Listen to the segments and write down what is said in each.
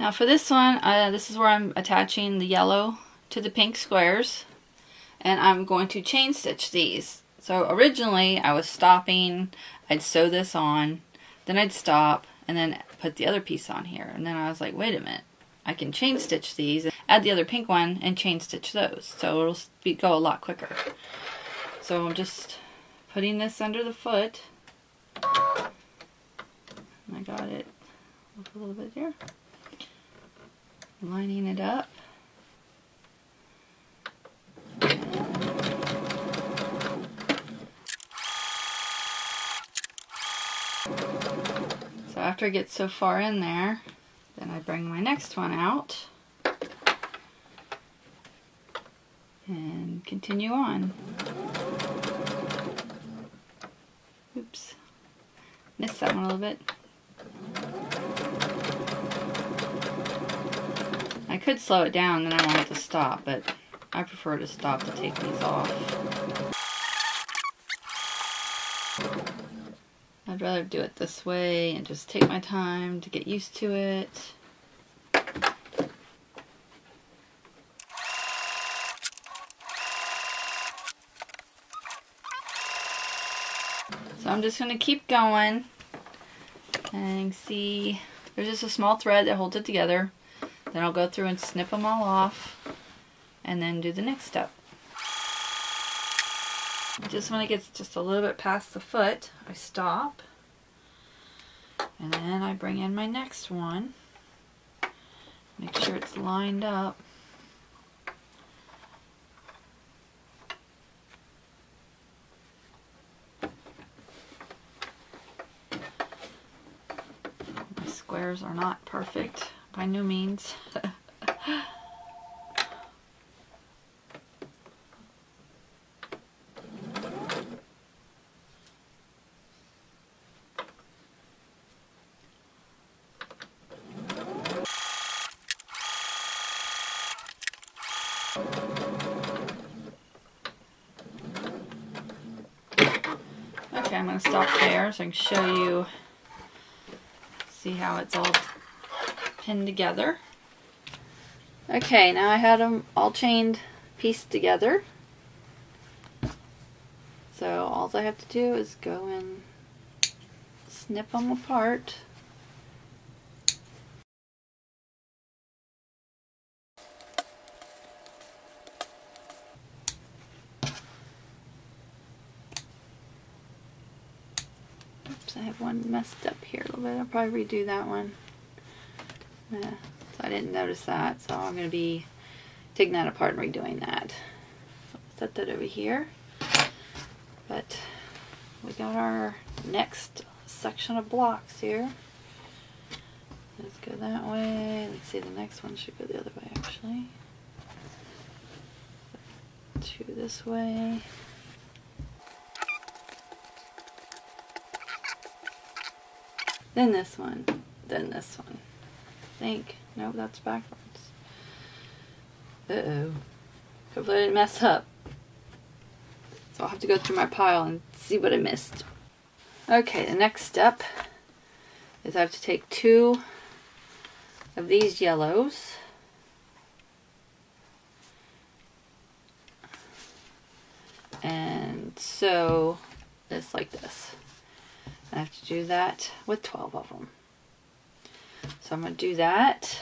Now for this one, this is where I'm attaching the yellow to the pink squares, and I'm going to chain stitch these. So originally I was stopping, I'd sew this on, then I'd stop, and then put the other piece on here. And then I was like, wait a minute, I can chain stitch these, add the other pink one, and chain stitch those. So it'll go a lot quicker. So I'm just putting this under the foot. I got it a little bit here. Lining it up. So after it gets so far in there, then I bring my next one out and continue on. Oops, missed that one a little bit. I could slow it down, then I want it to stop, but I prefer to stop to take these off. I'd rather do it this way and just take my time to get used to it. So I'm just going to keep going and see there's just a small thread that holds it together. Then I'll go through and snip them all off and then do the next step. Just when it gets just a little bit past the foot, I stop and then I bring in my next one. Make sure it's lined up. My squares are not perfect by no means. Okay, I'm going to stop there so I can show you, see how it's all pinned together. Okay, now I had them all chained, pieced together. So all I have to do is go and snip them apart. Oops, I have one messed up here a little bit. I'll probably redo that one. So I didn't notice that, so I'm going to be taking that apart and redoing that. So I'll set that over here. But we got our next section of blocks here. Let's go that way. Let's see, the next one should go the other way actually. Two this way. Then this one. Then this one. I think. Nope, that's backwards. Uh-oh. Hopefully I didn't mess up. So I'll have to go through my pile and see what I missed. Okay, the next step is I have to take two of these yellows and sew this like this. I have to do that with 12 of them. So I'm going to do that,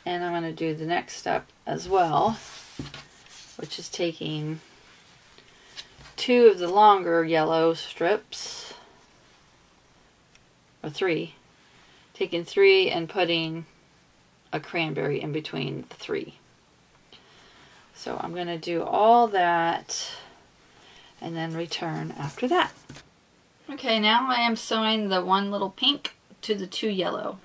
and I'm going to do the next step as well, which is taking two of the longer yellow strips, or three, taking three and putting a cranberry in between the three. So I'm going to do all that and then return after that. Okay, now I am sewing the one little pink to the two yellow.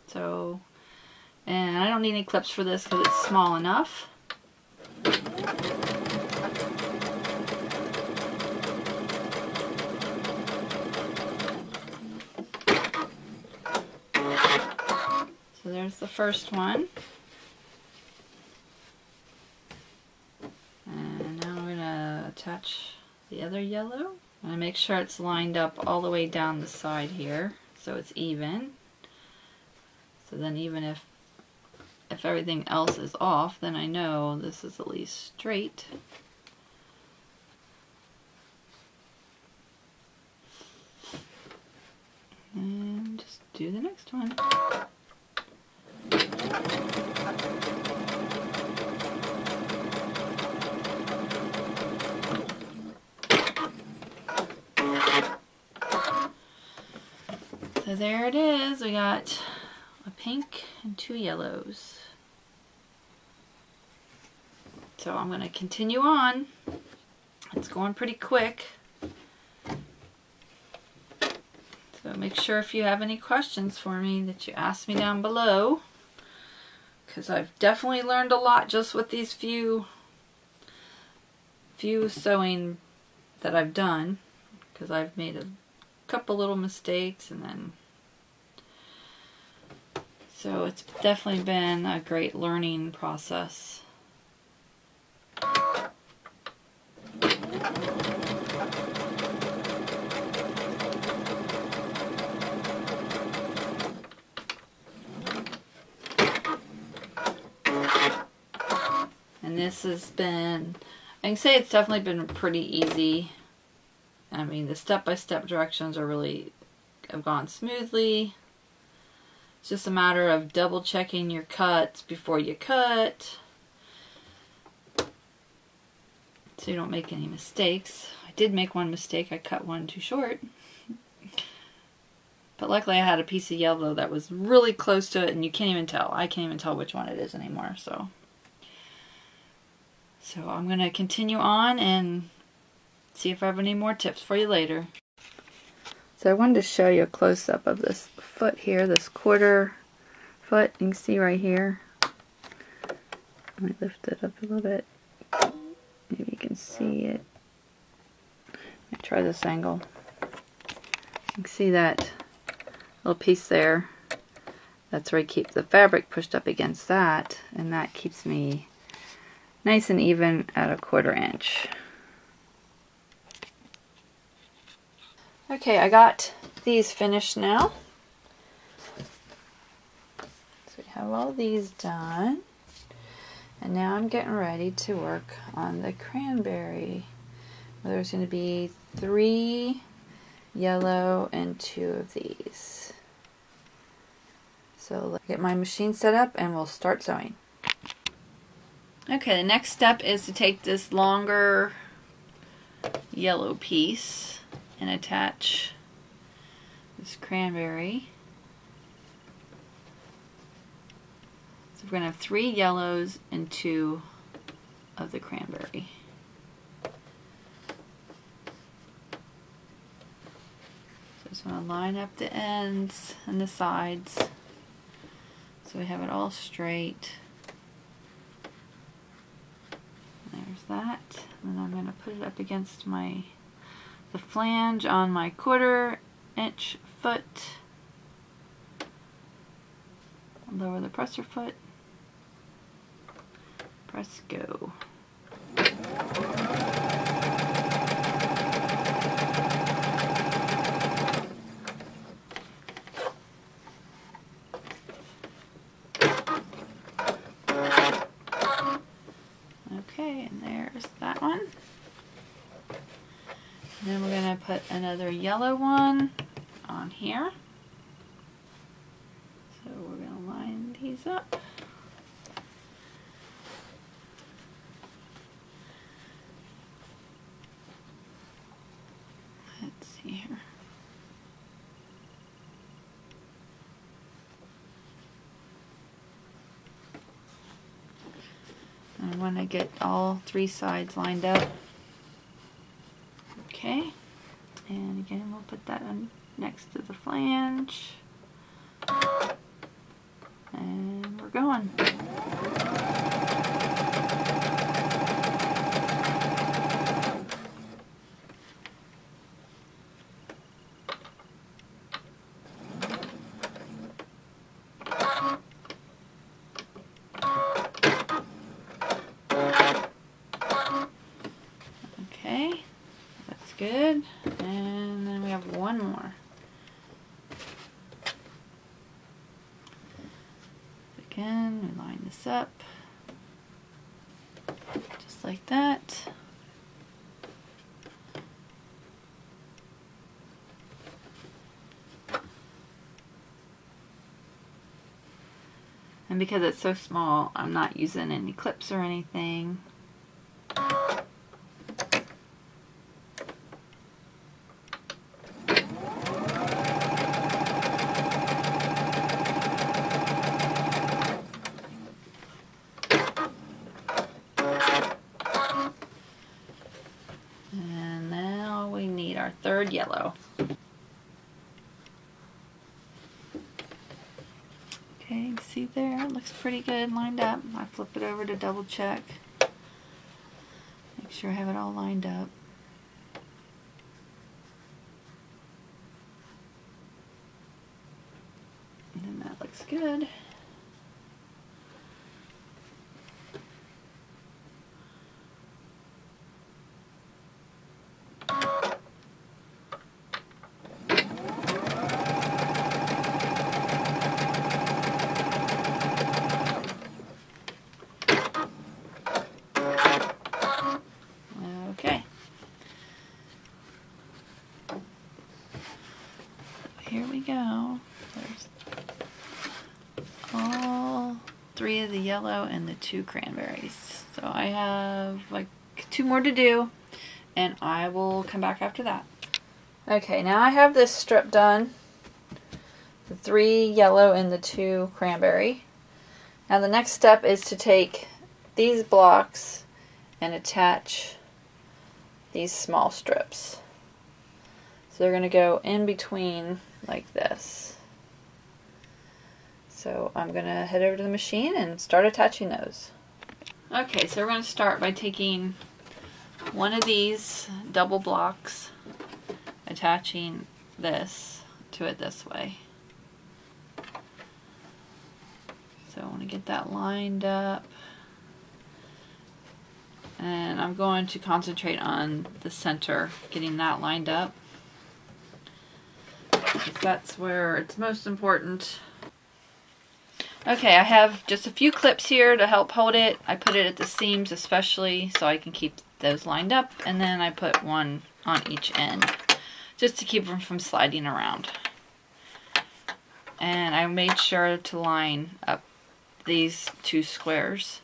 So, and I don't need any clips for this because it's small enough. So there's the first one. And now I'm going to attach the other yellow. I'm going to make sure it's lined up all the way down the side here so it's even. So then even if everything else is off, then I know this is at least straight. And just do the next one. So there it is. We got a pink and 2 yellows. So I'm going to continue on. It's going pretty quick. So make sure if you have any questions for me that you ask me down below, because I've definitely learned a lot just with these few sewing that I've done, because I've made a couple little mistakes, and then so it's definitely been a great learning process. And this has been, I can say it's definitely been pretty easy. I mean, the step-by-step directions have gone smoothly. It's just a matter of double checking your cuts before you cut, so you don't make any mistakes. I did make one mistake. I cut one too short. But luckily I had a piece of yellow that was really close to it, and you can't even tell. I can't even tell which one it is anymore. So I'm going to continue on and see if I have any more tips for you later. So I wanted to show you a close-up of this foot here, this quarter foot. You can see right here. Let me lift it up a little bit. Maybe you can see it. Let me try this angle. You can see that little piece there. That's where I keep the fabric pushed up against that, and that keeps me nice and even at a 1/4 inch. Okay, I got these finished now. So we have all these done. And now I'm getting ready to work on the cranberry. Well, there's going to be 3 yellow and 2 of these. So let's get my machine set up and we'll start sewing. Okay, the next step is to take this longer yellow piece and attach this cranberry. So we're going to have 3 yellows and 2 of the cranberry. So just want to line up the ends and the sides so we have it all straight. There's that. And then I'm going to put it up against the flange on my 1/4 inch foot. Lower the presser foot. Press go. Okay, and there's that one. And then we're going to put another yellow one on here. So we're going to line these up. Let's see here. And when I get all 3 sides lined up. Okay, and again we'll put that on next to the flange. And we're going. Okay, that's good. And then we have one more. Again, we line this up just like that. And because it's so small, I'm not using any clips or anything. And now we need our third yellow. Okay, see there, it looks pretty good lined up. I flip it over to double check. Make sure I have it all lined up. And then that looks good. Okay. Here we go. There's all 3 of the yellow and the 2 cranberries. So I have like 2 more to do, and I will come back after that. Okay, now I have this strip done. The 3 yellow and the 2 cranberry. Now the next step is to take these blocks and attach these small strips. So they're going to go in between like this. So I'm going to head over to the machine and start attaching those. Okay, so we're going to start by taking one of these double blocks, attaching this to it this way. So I want to get that lined up. And I'm going to concentrate on the center, getting that lined up, because that's where it's most important. Okay, I have just a few clips here to help hold it. I put it at the seams especially so I can keep those lined up, and then I put one on each end just to keep them from sliding around. And I made sure to line up these 2 squares.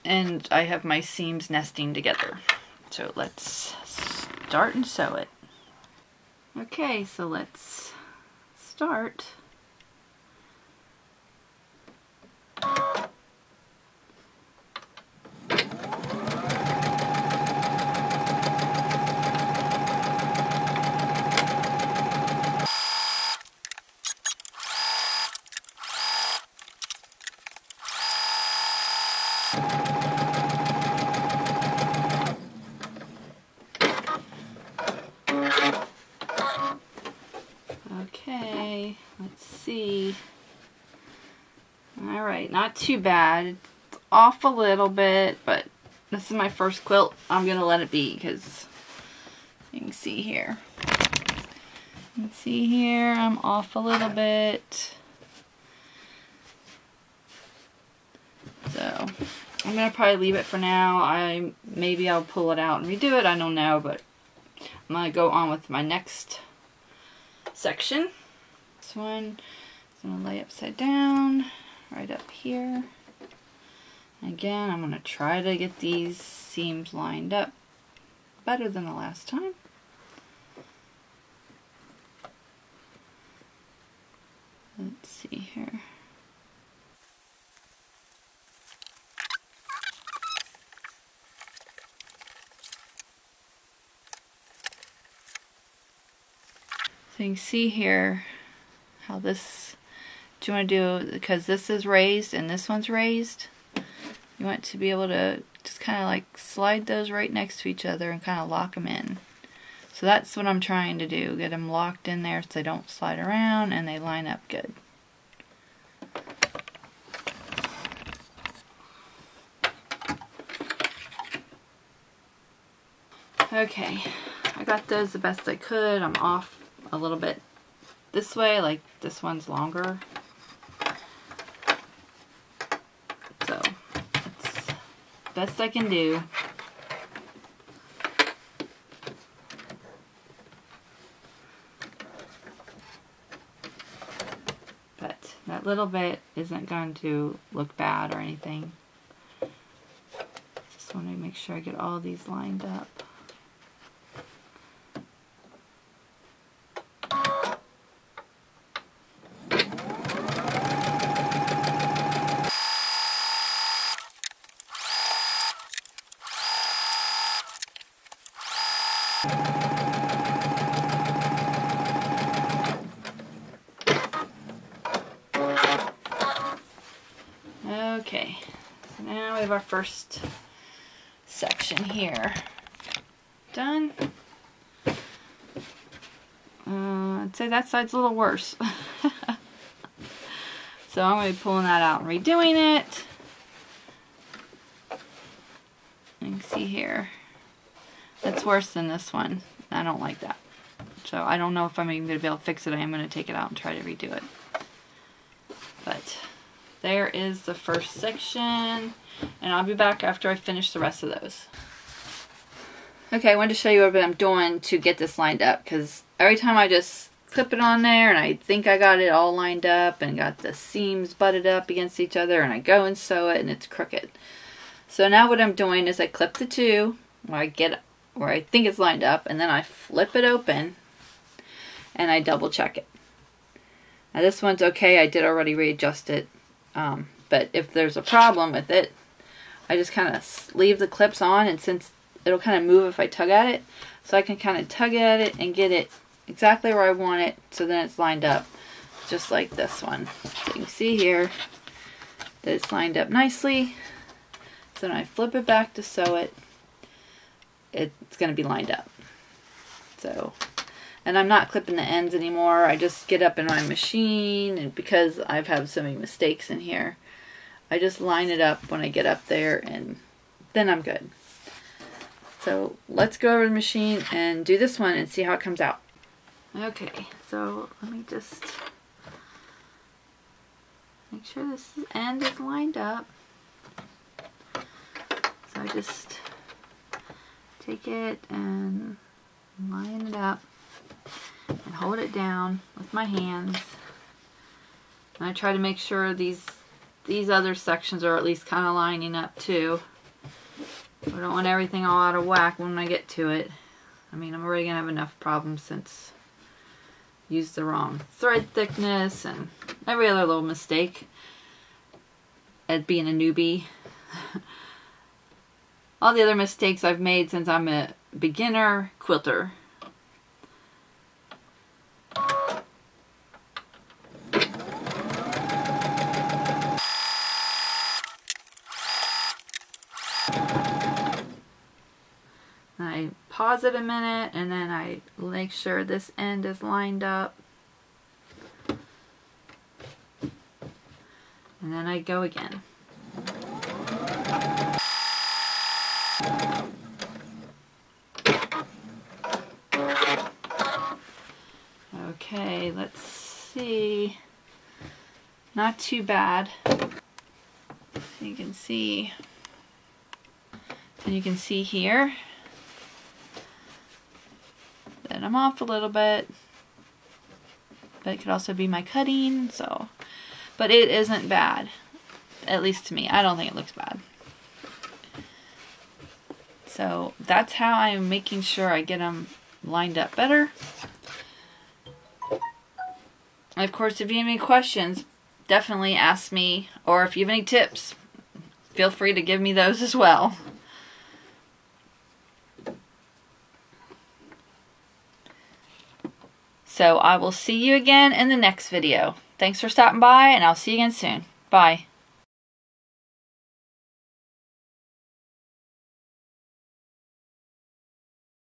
And I have my seams nesting together. So let's start and sew it. Okay, so let's start. Okay, let's see. Alright, not too bad. It's off a little bit, but this is my first quilt. I'm going to let it be because you can see here. You can see here I'm off a little bit. So I'm going to probably leave it for now. Maybe I'll pull it out and redo it. I don't know, but I'm going to go on with my next section. This one is going to lay upside down right up here. Again, I'm going to try to get these seams lined up better than the last time. Let's see here. So you can see here how this, what you want to do, because this is raised and this one's raised, you want to be able to just kind of like slide those right next to each other and kind of lock them in. So that's what I'm trying to do, get them locked in there so they don't slide around and they line up good. Okay, I got those the best I could. I'm off a little bit this way, like this one's longer. best I can do. But that little bit isn't going to look bad or anything. Just want to make sure I get all these lined up. Okay, so now we have our first section here done. I'd say that side's a little worse. So I'm going to be pulling that out and redoing it. You can see here, that's worse than this one. I don't like that. So I don't know if I'm even going to be able to fix it. I am going to take it out and try to redo it. But there is the first section, and I'll be back after I finish the rest of those. Okay, I wanted to show you what I'm doing to get this lined up, because every time I just clip it on there and I think I got it all lined up and got the seams butted up against each other, and I go and sew it and it's crooked. So now what I'm doing is I clip the two where I think it's lined up, and then I flip it open and I double check it. Now this one's okay, I did already readjust it. But if there's a problem with it, I just kind of leave the clips on, and since it'll kind of move if I tug at it, so I can kind of tug at it and get it exactly where I want it, so then it's lined up just like this one. So you can see here that it's lined up nicely. So when I flip it back to sew it, it's going to be lined up. So, and I'm not clipping the ends anymore. I just get up in my machine, and because I've had so many mistakes in here, I just line it up when I get up there, and then I'm good. So let's go over to the machine and do this one and see how it comes out. Okay, so let me just make sure this end is lined up. So I just take it and line it up and hold it down with my hands. And I try to make sure these other sections are at least kind of lining up too. I don't want everything all out of whack when I get to it. I mean, I'm already going to have enough problems since I used the wrong thread thickness and every other little mistake at being a newbie. All the other mistakes I've made since I'm a beginner quilter. I pause it a minute, and then I make sure this end is lined up. And then I go again. Okay, let's see. Not too bad. You can see. And you can see here that I'm off a little bit. But it could also be my cutting, so. But it isn't bad. At least to me. I don't think it looks bad. So that's how I'm making sure I get them lined up better. And of course, if you have any questions, definitely ask me. Or if you have any tips, feel free to give me those as well. So I will see you again in the next video. Thanks for stopping by, and I'll see you again soon. Bye.